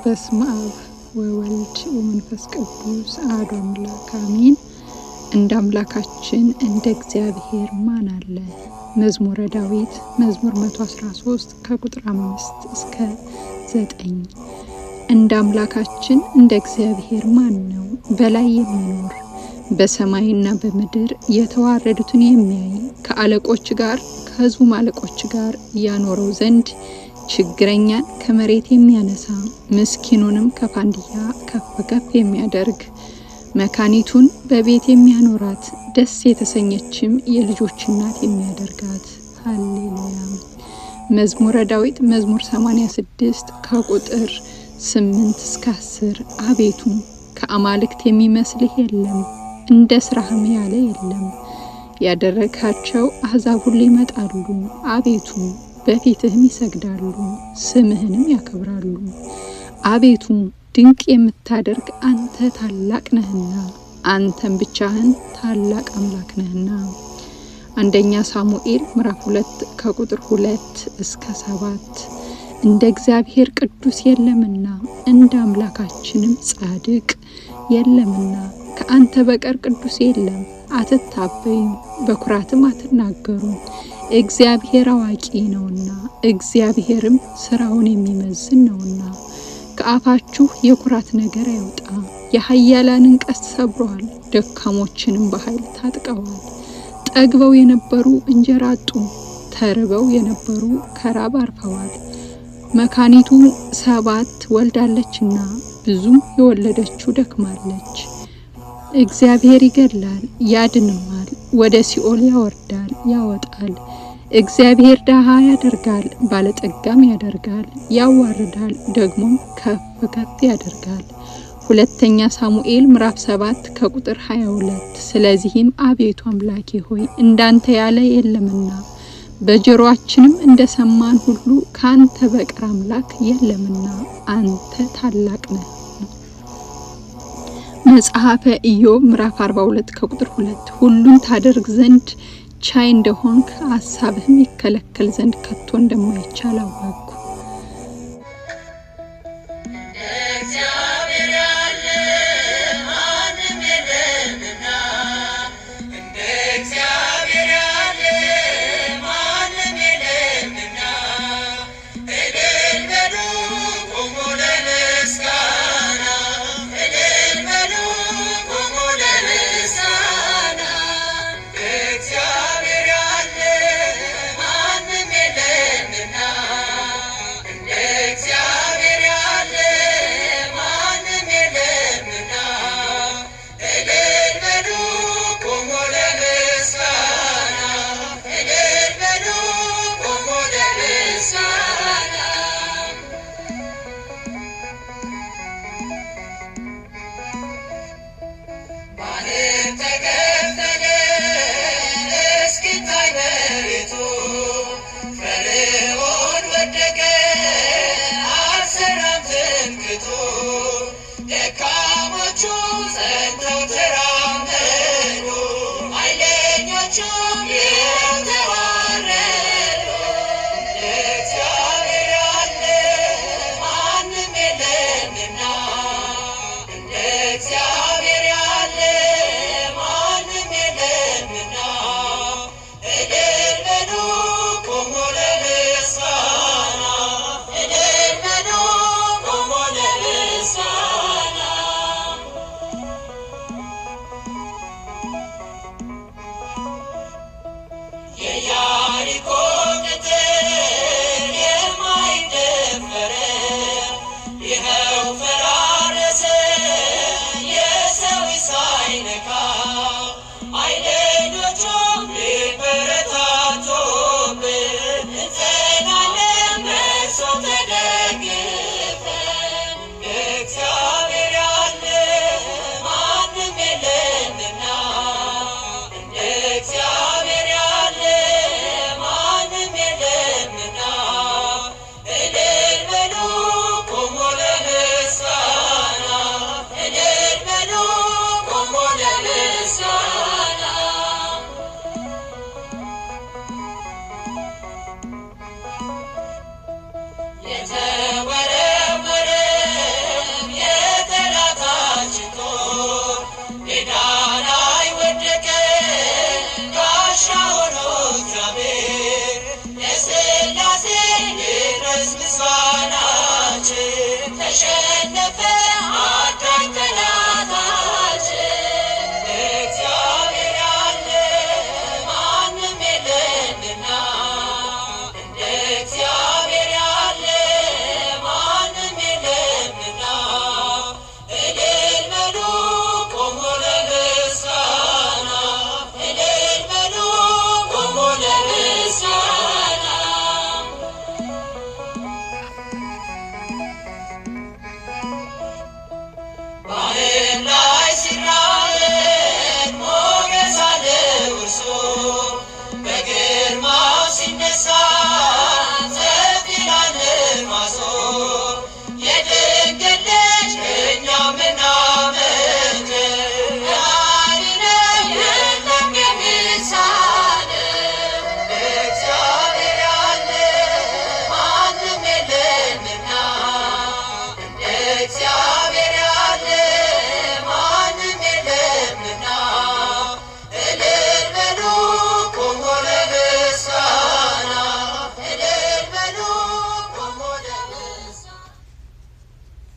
በስመ አብ ወወልድ ወመንፈስ ቅዱስ አሐዱ አምላክ አሜን። እንደ አምላካችን እንደ እግዚአብሔር ማን አለ? መዝሙረ ዳዊት መዝሙር 113 ከቁጥር 5 እስከ 9። እንደ አምላካችን እንደ እግዚአብሔር ማን ነው? በላይ የሚኖር በሰማይና በምድር የተዋረዱትን የሚያይ ከአለቆች ጋር ከሕዝቡ አለቆች ጋር ያኖረው ዘንድ ችግረኛን ከመሬት የሚያነሳ ምስኪኑንም ከፋንድያ ከፍ ከፍ የሚያደርግ መካኒቱን በቤት የሚያኖራት ደስ የተሰኘችም የልጆች እናት የሚያደርጋት። ሃሌሉያ። መዝሙረ ዳዊት መዝሙር 86 ከቁጥር 8 እስከ 10። አቤቱ ከአማልክት የሚመስልህ የለም፣ እንደ ስራህም ያለ የለም። ያደረካቸው አሕዛብ ሁሉ ይመጣሉ፣ አቤቱ በፊትህም ይሰግዳሉ፣ ስምህንም ያከብራሉ። አቤቱ ድንቅ የምታደርግ አንተ ታላቅ ነህና፣ አንተም ብቻህን ታላቅ አምላክ ነህና። አንደኛ ሳሙኤል ምዕራፍ 2 ከቁጥር 2 እስከ 7። እንደ እግዚአብሔር ቅዱስ የለምና እንደ አምላካችንም ጻድቅ የለምና፣ ከአንተ በቀር ቅዱስ የለም። አትታበዩ፣ በኩራትም አትናገሩ። እግዚአብሔር አዋቂ ነውና፣ እግዚአብሔርም ስራውን የሚመዝን ነውና። ከአፋችሁ የኩራት ነገር አይውጣ። የኃያላንን ቀስት ሰብረዋል፣ ደካሞችንም በኃይል ታጥቀዋል። ጠግበው የነበሩ እንጀራ አጡ፣ ተርበው የነበሩ ከራብ አርፈዋል። መካኒቱ 7 ወልዳለችና ብዙም የወለደችው ደክማለች። እግዚአብሔር ይገድላል ያድነዋል፣ ወደ ሲኦል ያወርዳል ያወጣል። እግዚአብሔር ድሃ ያደርጋል ባለጠጋም ያደርጋል፣ ያዋርዳል ደግሞም ከፍ ከፍ ያደርጋል። ሁለተኛ ሳሙኤል ምዕራፍ 7 ከቁጥር 22። ስለዚህም አቤቱ አምላኬ ሆይ እንዳንተ ያለ የለምና፣ በጆሮአችንም እንደሰማን ሁሉ ካንተ በቀር አምላክ የለምና፣ አንተ ታላቅ ነህ። መጽሐፈ ኢዮብ ምዕራፍ 42 ከቁጥር 2። ሁሉን ታደርግ ዘንድ ቻይ እንደሆንክ ሐሳብህም ይከለከል ዘንድ ከቶ እንደማይቻል አወቅኩ። Share.